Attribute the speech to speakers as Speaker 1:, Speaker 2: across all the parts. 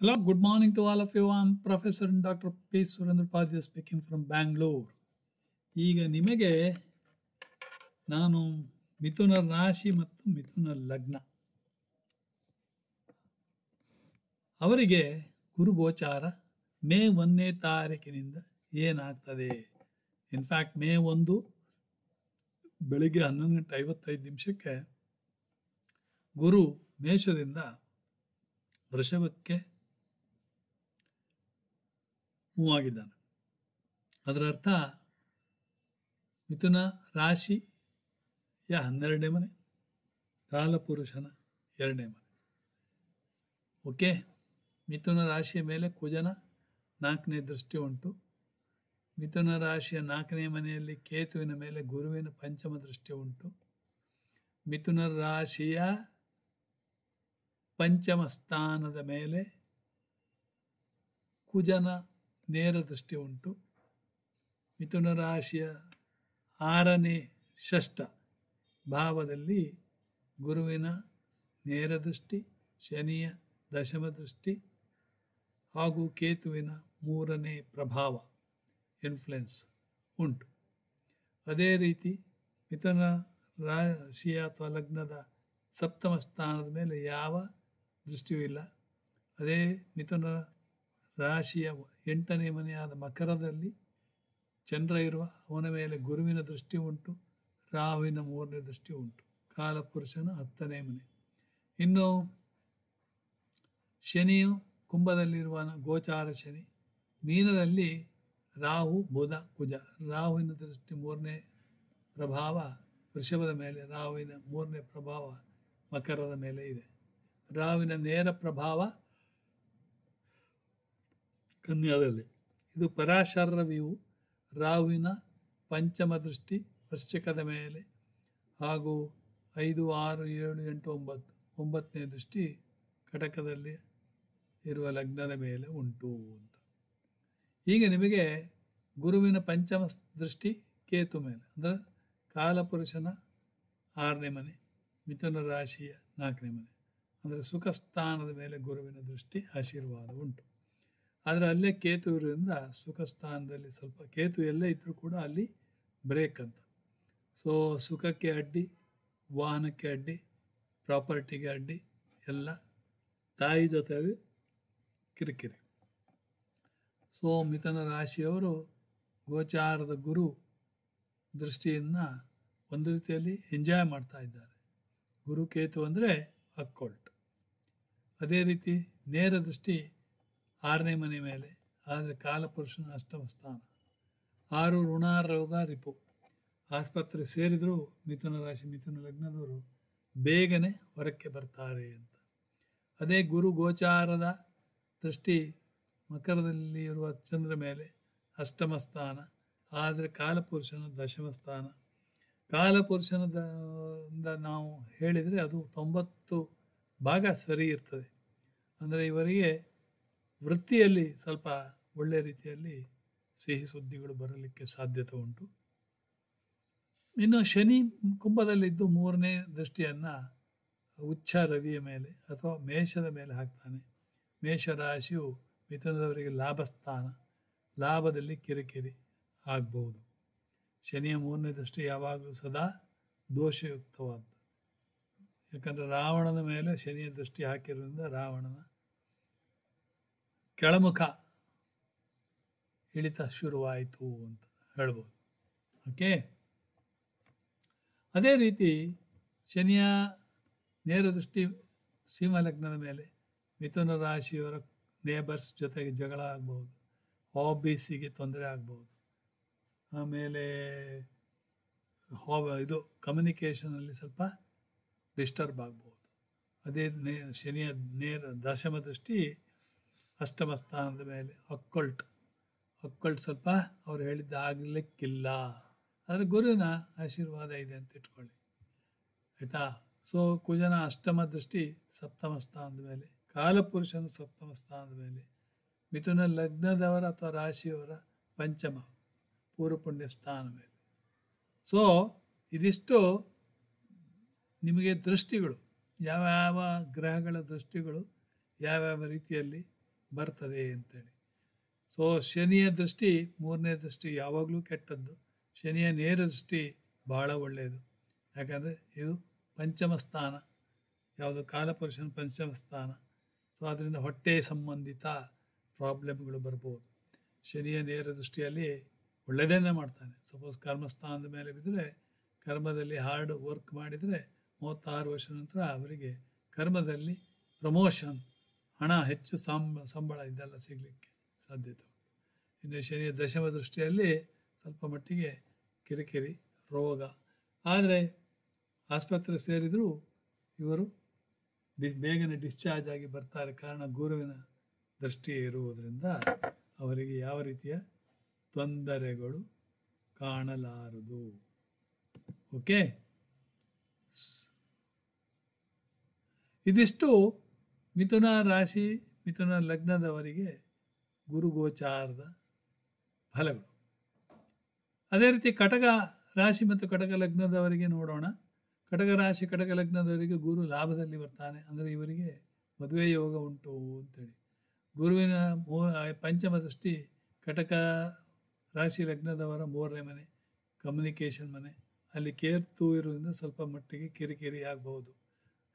Speaker 1: Hello, good morning to all of you. I'm Professor Dr. P. Surendra Padya speaking from Bangalore. ಈಗ ನಿಮಗೆ ನಾನು ಮಿಥುನ ರಾಶಿ ಮತ್ತು ಮಿಥುನ ಲಗ್ನ ಅವರಿಗೆ ಗುರುಗೋಚಾರ ಮೇ 1ನೇ ತಾರೀಕಿನಿಂದ ಏನಾಗ್ತದೆ. ಇನ್ಫ್ಯಾಕ್ಟ್ ಮೇ 1 ಬೆಳಿಗ್ಗೆ 11:55 ಗುರು ಮೇಷದಿಂದ ವೃಷಭಕ್ಕೆ ಮೂವ್ ಆಗಿದ್ದಾನೆ. ಅದರ ಅರ್ಥ ಮಿಥುನ ರಾಶಿಯ 12ನೇ ಮನೆ, ಕಾಲಪುರುಷನ 2ನೇ ಮನೆ. ಓಕೆ, ಮಿಥುನ ರಾಶಿಯ ಮೇಲೆ ಕುಜನ 4ನೇ ದೃಷ್ಟಿ ಉಂಟು. ಮಿಥುನ ರಾಶಿಯ 4ನೇ ಮನೆಯಲ್ಲಿ ಕೇತುವಿನ ಮೇಲೆ ಗುರುವಿನ ಪಂಚಮ ದೃಷ್ಟಿ ಉಂಟು. ಮಿಥುನ ರಾಶಿಯ ಪಂಚಮ ಸ್ಥಾನದ ಮೇಲೆ ಕುಜನ ನೇರ ದೃಷ್ಟಿ ಉಂಟು. ಮಿಥುನ ರಾಶಿಯ 6ನೇ ಷಷ್ಠ ಭಾವದಲ್ಲಿ ಗುರುವಿನ ನೇರ ದೃಷ್ಟಿ, ಶನಿಯ ದಶಮ ದೃಷ್ಟಿ ಹಾಗೂ ಕೇತುವಿನ 3ನೇ ಪ್ರಭಾವ ಇನ್ಫ್ಲುಯೆನ್ಸ್ ಉಂಟು. ಅದೇ ರೀತಿ ಮಿಥುನ ರಾಶಿಯ ಅಥವಾ ಲಗ್ನದ ಸಪ್ತಮ ಸ್ಥಾನದ ಮೇಲೆ ಯಾವ ದೃಷ್ಟಿಯೂ ಇಲ್ಲ. ಅದೇ ಮಿಥುನ ರಾಶಿಯ 8ನೇ ಮನೆಯಾದ ಮಕರದಲ್ಲಿ ಚಂದ್ರ ಇರುವ ಅವನ ಮೇಲೆ ಗುರುವಿನ ದೃಷ್ಟಿ ಉಂಟು, ರಾಹುವಿನ 3ನೇ ದೃಷ್ಟಿ ಉಂಟು. ಕಾಲಪುರುಷನ 10ನೇ ಮನೆ. ಇನ್ನು ಶನಿಯು ಕುಂಭದಲ್ಲಿರುವ ಗೋಚಾರ ಶನಿ, ಮೀನದಲ್ಲಿ ರಾಹು ಬುಧ ಕುಜ. ರಾಹುವಿನ ದೃಷ್ಟಿ 3ನೇ ಪ್ರಭಾವ ವೃಷಭದ ಮೇಲೆ, ರಾಹುವಿನ 3ನೇ ಪ್ರಭಾವ ಮಕರದ ಮೇಲೆ ಇದೆ. ರಾಹುವಿನ ನೇರ ಪ್ರಭಾವ ಕನ್ಯಾದಲ್ಲಿ. ಇದು ಪರಾಶರ ವ್ಯೂ. ರಾಹುವಿನ ಪಂಚಮ ದೃಷ್ಟಿ ವೃಶ್ಚಿಕದ ಮೇಲೆ ಹಾಗೂ 5, 6, 7, 8, 9 9ನೇ ದೃಷ್ಟಿ ಕಟಕದಲ್ಲಿ ಇರುವ ಲಗ್ನದ ಮೇಲೆ ಉಂಟು ಅಂತ. ಈಗ ನಿಮಗೆ ಗುರುವಿನ ಪಂಚಮ ದೃಷ್ಟಿ ಕೇತು ಮೇಲೆ, ಅಂದರೆ ಕಾಲಪುರುಷನ 6ನೇ ಮನೆ, ಮಿಥುನ ರಾಶಿಯ 4ನೇ ಮನೆ, ಅಂದರೆ ಸುಖ ಸ್ಥಾನದ ಮೇಲೆ ಗುರುವಿನ ದೃಷ್ಟಿ ಆಶೀರ್ವಾದ ಉಂಟು. ಆದರೆ ಅಲ್ಲೇ ಕೇತು ಇರೋದ್ರಿಂದ ಸುಖ ಸ್ಥಾನದಲ್ಲಿ ಸ್ವಲ್ಪ, ಕೇತು ಎಲ್ಲೇ ಇದ್ದರೂ ಕೂಡ ಅಲ್ಲಿ ಬ್ರೇಕ್ ಅಂತ. ಸೊ ಸುಖಕ್ಕೆ ಅಡ್ಡಿ, ವಾಹನಕ್ಕೆ ಅಡ್ಡಿ, ಪ್ರಾಪರ್ಟಿಗೆ ಅಡ್ಡಿ, ಎಲ್ಲ ತಾಯಿ ಜೊತೆಗೆ ಕಿರಿಕಿರಿ. ಸೊ ಮಿಥುನ ರಾಶಿಯವರು ಗೋಚಾರದ ಗುರು ದೃಷ್ಟಿಯನ್ನು ಒಂದು ರೀತಿಯಲ್ಲಿ ಎಂಜಾಯ್ ಮಾಡ್ತಾ ಇದ್ದಾರೆ. ಗುರು ಕೇತು ಅಂದರೆ ಅಕ್ಕೊಲ್ಟ್. ಅದೇ ರೀತಿ ನೇರ ದೃಷ್ಟಿ 6ನೇ ಮನೆ ಮೇಲೆ, ಆದರೆ ಕಾಲಪುರುಷನ 8ಮ ಸ್ಥಾನ. 6 ಋಣ ರೋಗ ರಿಪು. ಆಸ್ಪತ್ರೆ ಸೇರಿದರೂ ಮಿಥುನ ರಾಶಿ ಮಿಥುನ ಲಗ್ನದವರು ಬೇಗನೆ ಹೊರಕ್ಕೆ ಬರ್ತಾರೆ ಅಂತ. ಅದೇ ಗುರು ಗೋಚಾರದ ದೃಷ್ಟಿ ಮಕರದಲ್ಲಿ ಇರುವ ಚಂದ್ರ ಮೇಲೆ 8ಮ ಸ್ಥಾನ, ಆದರೆ ಕಾಲಪುರುಷನ 10ಮ ಸ್ಥಾನ. ಕಾಲಪುರುಷನದಿಂದ ನಾವು ಹೇಳಿದರೆ ಅದು 90 ಭಾಗ ಸರಿ ಇರ್ತದೆ. ಅಂದರೆ ಇವರಿಗೆ ವೃತ್ತಿಯಲ್ಲಿ ಸ್ವಲ್ಪ ಒಳ್ಳೆಯ ರೀತಿಯಲ್ಲಿ ಸಿಹಿ ಸುದ್ದಿಗಳು ಬರಲಿಕ್ಕೆ ಸಾಧ್ಯತೆ ಉಂಟು. ಇನ್ನು ಶನಿ ಕುಂಭದಲ್ಲಿದ್ದು 3ನೇ ದೃಷ್ಟಿಯನ್ನು ಉಚ್ಚ ರವಿಯ ಮೇಲೆ ಅಥವಾ ಮೇಷದ ಮೇಲೆ ಹಾಕ್ತಾನೆ. ಮೇಷರಾಶಿಯು ಮಿಥುನದವರಿಗೆ ಲಾಭಸ್ಥಾನ, ಲಾಭದಲ್ಲಿ ಕಿರಿಕಿರಿ ಆಗ್ಬೋದು. ಶನಿಯ 3ನೇ ದೃಷ್ಟಿ ಯಾವಾಗಲೂ ಸದಾ ದೋಷಯುಕ್ತವಾದ್ದು. ಯಾಕಂದರೆ ರಾವಣನ ಮೇಲೆ ಶನಿಯ ದೃಷ್ಟಿ ಹಾಕಿರೋದ್ರಿಂದ ರಾವಣನ ಕೆಳಮುಖ ಇಳಿತ ಶುರುವಾಯಿತು ಅಂತ ಹೇಳ್ಬೋದು. ಓಕೆ, ಅದೇ ರೀತಿ ಶನಿಯ ನೇರ ದೃಷ್ಟಿ ಸಿಂಹಲಗ್ನದ ಮೇಲೆ ಮಿಥುನ ರಾಶಿಯವರ ನೇಬರ್ಸ್ ಜೊತೆಗೆ ಜಗಳ ಆಗ್ಬೋದು, ಹಾಬೀಸಿಗೆ ತೊಂದರೆ ಆಗ್ಬೋದು, ಆಮೇಲೆ ಇದು ಕಮ್ಯುನಿಕೇಷನಲ್ಲಿ ಸ್ವಲ್ಪ ಡಿಸ್ಟರ್ಬ್ ಆಗ್ಬೋದು. ಅದೇ ಶನಿಯ ನೇರ ದಶಮ ದೃಷ್ಟಿ 8ಮ ಸ್ಥಾನದ ಮೇಲೆ ಅಕ್ಕೊಲ್ಟ್ ಸ್ವಲ್ಪ ಅವ್ರು ಹೇಳಿದ್ದ ಆಗಲಿಕ್ಕಿಲ್ಲ, ಆದರೆ ಗುರುವಿನ ಆಶೀರ್ವಾದ ಇದೆ ಅಂತ ಇಟ್ಕೊಳ್ಳಿ, ಆಯಿತಾ. ಸೊ ಕುಜನ 8ಮ ದೃಷ್ಟಿ 7ಮ ಸ್ಥಾನದ ಮೇಲೆ, ಕಾಲಪುರುಷನ 7ಮ ಸ್ಥಾನದ ಮೇಲೆ, ಮಿಥುನ ಲಗ್ನದವರ ಅಥವಾ ರಾಶಿಯವರ ಪಂಚಮ ಪೂರ್ವಪುಣ್ಯ ಸ್ಥಾನ ಮೇಲೆ. ಸೊ ಇದಿಷ್ಟು ನಿಮಗೆ ದೃಷ್ಟಿಗಳು, ಯಾವ್ಯಾವ ಗ್ರಹಗಳ ದೃಷ್ಟಿಗಳು ಯಾವ್ಯಾವ ರೀತಿಯಲ್ಲಿ ಬರ್ತದೆ ಅಂತೇಳಿ. ಸೊ ಶನಿಯ ದೃಷ್ಟಿ, ಮೂರನೇ ದೃಷ್ಟಿ ಯಾವಾಗಲೂ ಕೆಟ್ಟದ್ದು. ಶನಿಯ ನೇರ ದೃಷ್ಟಿ ಭಾಳ ಒಳ್ಳೆಯದು. ಯಾಕಂದರೆ ಇದು ಪಂಚಮ ಸ್ಥಾನ, ಯಾವುದು ಕಾಲಪುರುಷನ ಪಂಚಮ ಸ್ಥಾನ. ಸೊ ಅದರಿಂದ ಹೊಟ್ಟೆ ಸಂಬಂಧಿತ ಪ್ರಾಬ್ಲಮ್ಗಳು ಬರ್ಬೋದು. ಶನಿಯ ನೇರ ದೃಷ್ಟಿಯಲ್ಲಿ ಒಳ್ಳೆಯದನ್ನೇ ಮಾಡ್ತಾನೆ. ಸಪೋಸ್ ಕರ್ಮಸ್ಥಾನದ ಮೇಲೆ ಬಿದ್ದರೆ, ಕರ್ಮದಲ್ಲಿ ಹಾರ್ಡ್ ವರ್ಕ್ ಮಾಡಿದರೆ 36 ವರ್ಷ ನಂತರ ಅವರಿಗೆ ಕರ್ಮದಲ್ಲಿ ಪ್ರಮೋಷನ್, ಹಣ ಹೆಚ್ಚು, ಸಂಬಳ ಇದೆಲ್ಲ ಸಿಗಲಿಕ್ಕೆ ಸಾಧ್ಯತೆ ಉಂಟು. ಇನ್ನು ಶನಿಯ ದಶಮ ದೃಷ್ಟಿಯಲ್ಲಿ ಸ್ವಲ್ಪ ಮಟ್ಟಿಗೆ ಕಿರಿಕಿರಿ, ರೋಗ. ಆದರೆ ಆಸ್ಪತ್ರೆ ಸೇರಿದರೂ ಇವರು ಬೇಗನೆ ಡಿಸ್ಚಾರ್ಜ್ ಆಗಿ ಬರ್ತಾರೆ. ಕಾರಣ ಗುರುವಿನ ದೃಷ್ಟಿ ಇರುವುದರಿಂದ ಅವರಿಗೆ ಯಾವ ರೀತಿಯ ತೊಂದರೆಗಳು ಕಾಣಲಾರದು. ಓಕೆ, ಇದಿಷ್ಟು ಮಿಥುನ ರಾಶಿ, ಮಿಥುನ ಲಗ್ನದವರಿಗೆ ಗುರುಗೋಚಾರದ ಫಲಗಳು. ಅದೇ ರೀತಿ ಕಟಕ ರಾಶಿ ಮತ್ತು ಕಟಕ ಲಗ್ನದವರಿಗೆ ನೋಡೋಣ. ಕಟಕ ರಾಶಿ ಕಟಕ ಲಗ್ನದವರಿಗೆ ಗುರು ಲಾಭದಲ್ಲಿ ಬರ್ತಾನೆ. ಅಂದರೆ ಇವರಿಗೆ ಮದುವೆ ಯೋಗ ಉಂಟು ಅಂತೇಳಿ. ಗುರುವಿನ ಪಂಚಮ ದೃಷ್ಟಿ ಕಟಕ ರಾಶಿ ಲಗ್ನದವರ 3ನೇ ಮನೆ, ಕಮ್ಯುನಿಕೇಷನ್ ಮನೆ. ಅಲ್ಲಿ ಕೇತು ಇರೋದ್ರಿಂದ ಸ್ವಲ್ಪ ಮಟ್ಟಿಗೆ ಕಿರಿಕಿರಿ ಆಗಬಹುದು.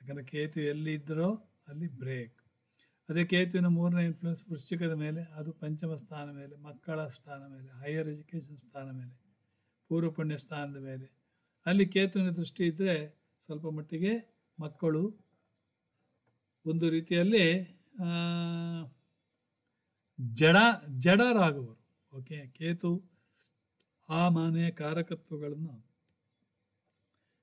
Speaker 1: ಯಾಕಂದರೆ ಕೇತು ಎಲ್ಲಿ ಇದ್ದರೋ ಅಲ್ಲಿ ಬ್ರೇಕ್. ಅದೇ ಕೇತುವಿನ 3ನೇ ಇನ್ಫ್ಲುಯೆನ್ಸ್ ವೃಶ್ಚಿಕದ ಮೇಲೆ, ಅದು ಪಂಚಮ ಸ್ಥಾನ ಮೇಲೆ, ಮಕ್ಕಳ ಸ್ಥಾನ ಮೇಲೆ, ಹೈಯರ್ ಎಜುಕೇಷನ್ ಸ್ಥಾನ ಮೇಲೆ, ಪೂರ್ವ ಪುಣ್ಯ ಸ್ಥಾನದ ಮೇಲೆ. ಅಲ್ಲಿ ಕೇತುವಿನ ದೃಷ್ಟಿ ಇದ್ದರೆ ಸ್ವಲ್ಪ ಮಟ್ಟಿಗೆ ಮಕ್ಕಳು ಒಂದು ರೀತಿಯಲ್ಲಿ ಜಡರಾಗುವರು. ಓಕೆ, ಕೇತು ಆ ಮನೆಯ ಕಾರಕತ್ವಗಳನ್ನು,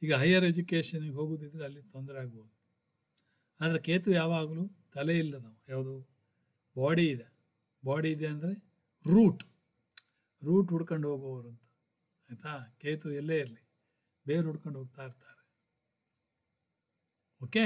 Speaker 1: ಈಗ ಹೈಯರ್ ಎಜುಕೇಷನಿಗೆ ಹೋಗೋದಿದ್ರೆ ಅಲ್ಲಿ ತೊಂದರೆ ಆಗ್ಬೋದು. ಆದರೆ ಕೇತು ಯಾವಾಗಲೂ ತಲೆ ಇಲ್ಲದವ, ಯಾವುದು ಬಾಡಿ ಇದೆ. ಬಾಡಿ ಇದೆ ಅಂದರೆ ರೂಟ್ ಹುಡ್ಕೊಂಡು ಹೋಗೋವರು ಅಂತ, ಆಯಿತಾ. ಕೇತು ಎಲ್ಲೇ ಇರಲಿ ಬೇರು ಹುಡ್ಕೊಂಡು ಹೋಗ್ತಾ ಇರ್ತಾರೆ. ಓಕೆ,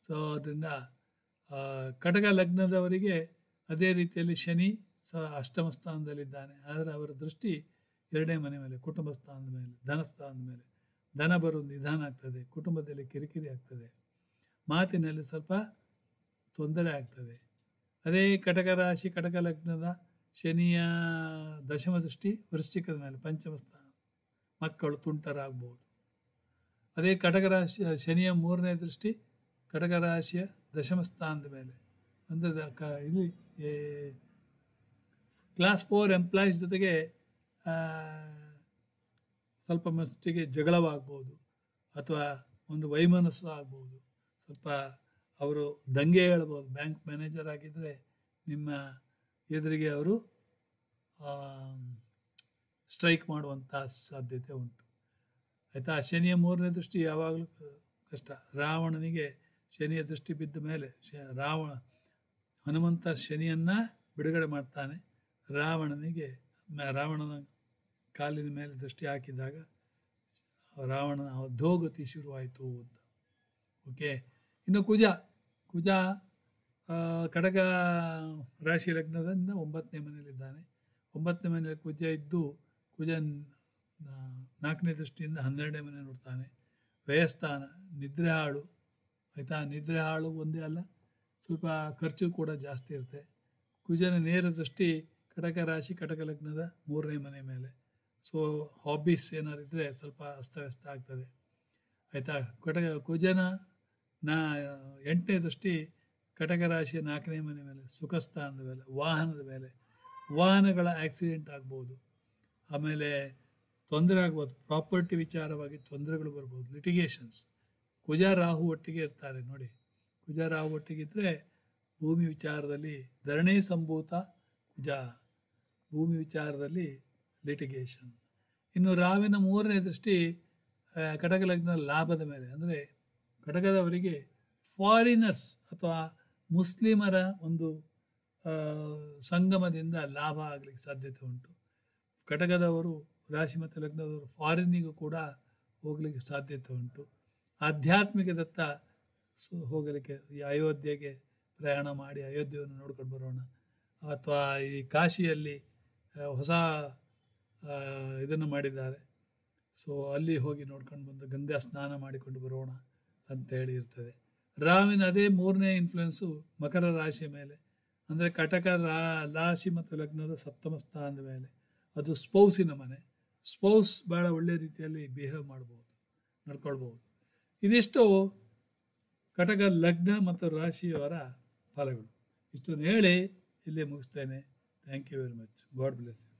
Speaker 1: ಸೊ ಅದರಿಂದ ಕಟಕ ಲಗ್ನದವರಿಗೆ ಅದೇ ರೀತಿಯಲ್ಲಿ ಶನಿ ಅಷ್ಟಮ ಸ್ಥಾನದಲ್ಲಿದ್ದಾನೆ. ಆದರೆ ಅವರ ದೃಷ್ಟಿ 2ನೇ ಮನೆ ಮೇಲೆ, ಕುಟುಂಬ ಸ್ಥಾನದ ಮೇಲೆ, ಧನಸ್ಥಾನದ ಮೇಲೆ. ಧನ ಬರೋದು ನಿಧಾನ ಆಗ್ತದೆ, ಕುಟುಂಬದಲ್ಲಿ ಕಿರಿಕಿರಿ ಆಗ್ತದೆ, ಮಾತಿನಲ್ಲಿ ಸ್ವಲ್ಪ ತೊಂದರೆ ಆಗ್ತದೆ. ಅದೇ ಕಟಕ ರಾಶಿ ಕಟಕ ಲಗ್ನದ ಶನಿಯ ದಶಮ ದೃಷ್ಟಿ ವೃಶ್ಚಿಕದ ಮೇಲೆ, ಪಂಚಮ ಸ್ಥಾನ, ಮಕ್ಕಳು ತುಂಟರಾಗ್ಬೋದು. ಅದೇ ಕಟಕ ರಾಶಿ ಶನಿಯ 3ನೇ ದೃಷ್ಟಿ ಕಟಕ ರಾಶಿಯ ದಶಮ ಸ್ಥಾನದ ಮೇಲೆ, ಅಂದರೆ ಇಲ್ಲಿ ಕ್ಲಾಸ್ 4 ಎಂಪ್ಲಾಯೀಸ್ ಜೊತೆಗೆ ಸ್ವಲ್ಪ ಮಟ್ಟಿಗೆ ಜಗಳವಾಗ್ಬೋದು, ಅಥವಾ ಒಂದು ವೈಮನಸ್ಸು ಆಗ್ಬೋದು. ಸ್ವಲ್ಪ ಅವರು ದಂಗೆ ಹೇಳ್ಬೋದು. ಬ್ಯಾಂಕ್ ಮ್ಯಾನೇಜರ್ ಆಗಿದ್ದರೆ ನಿಮ್ಮ ಎದುರಿಗೆ ಅವರು ಸ್ಟ್ರೈಕ್ ಮಾಡುವಂಥ ಸಾಧ್ಯತೆ ಉಂಟು, ಆಯಿತಾ. ಶನಿಯ 3ನೇ ದೃಷ್ಟಿ ಯಾವಾಗಲೂ ಕಷ್ಟ. ರಾವಣನಿಗೆ ಶನಿಯ ದೃಷ್ಟಿ ಬಿದ್ದ ಮೇಲೆ ಹನುಮಂತ ಶನಿಯನ್ನು ಬಿಡುಗಡೆ ಮಾಡ್ತಾನೆ. ರಾವಣನ ಕಾಲಿನ ಮೇಲೆ ದೃಷ್ಟಿ ಹಾಕಿದಾಗ ರಾವಣನ ಅಧೋಗತಿ ಶುರುವಾಯಿತು ಅಂತ. ಓಕೆ, ಇನ್ನು ಕುಜ ಕಟಕ ರಾಶಿ ಲಗ್ನದಿಂದ 9ನೇ ಮನೆಯಲ್ಲಿದ್ದಾನೆ. 9ನೇ ಮನೆಯಲ್ಲಿ ಕುಜ ಇದ್ದು, ಕುಜ 4ನೇ ದೃಷ್ಟಿಯಿಂದ 12ನೇ ಮನೆ ನೋಡ್ತಾನೆ. ವ್ಯಯಸ್ಥಾನ, ನಿದ್ರೆ ಹಾಳು, ಆಯಿತಾ. ನಿದ್ರೆ ಹಾಳು ಒಂದೇ ಅಲ್ಲ, ಸ್ವಲ್ಪ ಖರ್ಚು ಕೂಡ ಜಾಸ್ತಿ ಇರುತ್ತೆ. ಕುಜನ ನೇರ ದೃಷ್ಟಿ ಕಟಕ ರಾಶಿ ಕಟಕ ಲಗ್ನದ 3ನೇ ಮನೆ ಮೇಲೆ. ಸೊ ಹಾಬೀಸ್ ಏನಾರು ಇದ್ದರೆ ಸ್ವಲ್ಪ ಅಸ್ತವ್ಯಸ್ತ ಆಗ್ತದೆ, ಆಯಿತಾ. ಕುಜನ 8ನೇ ದೃಷ್ಟಿ ಕಟಕ ರಾಶಿಯ 4ನೇ ಮನೆ ಮೇಲೆ, ಸುಖ ಸ್ಥಾನದ ಮೇಲೆ, ವಾಹನದ ಮೇಲೆ. ವಾಹನಗಳ ಆಕ್ಸಿಡೆಂಟ್ ಆಗ್ಬೋದು, ಆಮೇಲೆ ತೊಂದರೆ ಆಗ್ಬೋದು, ಪ್ರಾಪರ್ಟಿ ವಿಚಾರವಾಗಿ ತೊಂದರೆಗಳು ಬರ್ಬೋದು, ಲಿಟಿಗೇಷನ್ಸ್. ಕುಜ ರಾಹು ಒಟ್ಟಿಗೆ ಇರ್ತಾರೆ ನೋಡಿ. ಕುಜ ರಾಹು ಒಟ್ಟಿಗಿದ್ದರೆ ಭೂಮಿ ವಿಚಾರದಲ್ಲಿ ಧರಣಿ ಸಂಭೂತ ಕುಜ, ಭೂಮಿ ವಿಚಾರದಲ್ಲಿ ಲಿಟಿಗೇಷನ್. ಇನ್ನು ರಾವಿನ 3ನೇ ದೃಷ್ಟಿ ಕಟಕ ಲಗ್ನ ಲಾಭದ ಮೇಲೆ, ಅಂದರೆ ಕಟಕದವರಿಗೆ ಫಾರಿನರ್ಸ್ ಅಥವಾ ಮುಸ್ಲಿಮರ ಒಂದು ಸಂಗಮದಿಂದ ಲಾಭ ಆಗಲಿಕ್ಕೆ ಸಾಧ್ಯತೆ ಉಂಟು. ಕಟಕದವರು ರಾಶಿ ಮತ್ತು ಲಗ್ನದವರು ಫಾರಿನ್ನಿಗೂ ಕೂಡ ಹೋಗಲಿಕ್ಕೆ ಸಾಧ್ಯತೆ ಉಂಟು. ಆಧ್ಯಾತ್ಮಿಕದತ್ತ ಹೋಗಲಿಕ್ಕೆ, ಈ ಅಯೋಧ್ಯೆಗೆ ಪ್ರಯಾಣ ಮಾಡಿ ಅಯೋಧ್ಯೆಯನ್ನು ನೋಡ್ಕೊಂಡು ಬರೋಣ, ಅಥವಾ ಈ ಕಾಶಿಯಲ್ಲಿ ಹೊಸ ಇದನ್ನು ಮಾಡಿದ್ದಾರೆ, ಸೊ ಅಲ್ಲಿ ಹೋಗಿ ನೋಡ್ಕೊಂಡು ಬಂದು ಗಂಗಾ ಸ್ನಾನ ಮಾಡಿಕೊಂಡು ಬರೋಣ ಅಂತೇಳಿ ಇರ್ತದೆ. ರಾವಿನ ಅದೇ 3ನೇ ಇನ್ಫ್ಲುಯೆನ್ಸು ಮಕರ ರಾಶಿಯ ಮೇಲೆ, ಅಂದರೆ ಕಟಕ ರಾಶಿ ಮತ್ತು ಲಗ್ನದ ಸಪ್ತಮ ಸ್ಥಾನದ ಮೇಲೆ ಅದು ಸ್ಪೌಸಿನ ಮನೆ. ಸ್ಪೌಸ್ ಭಾಳ ಒಳ್ಳೆ ರೀತಿಯಲ್ಲಿ ಬಿಹೇವ್ ಮಾಡ್ಬೋದು, ನಡ್ಕೊಳ್ಬೋದು. ಇದಿಷ್ಟು ಕಟಕ ಲಗ್ನ ಮತ್ತು ರಾಶಿಯವರ ಫಲಗಳು. ಇಷ್ಟನ್ನು ಹೇಳಿ ಇಲ್ಲೇ ಮುಗಿಸ್ತೇನೆ. Thank you very much. God bless you.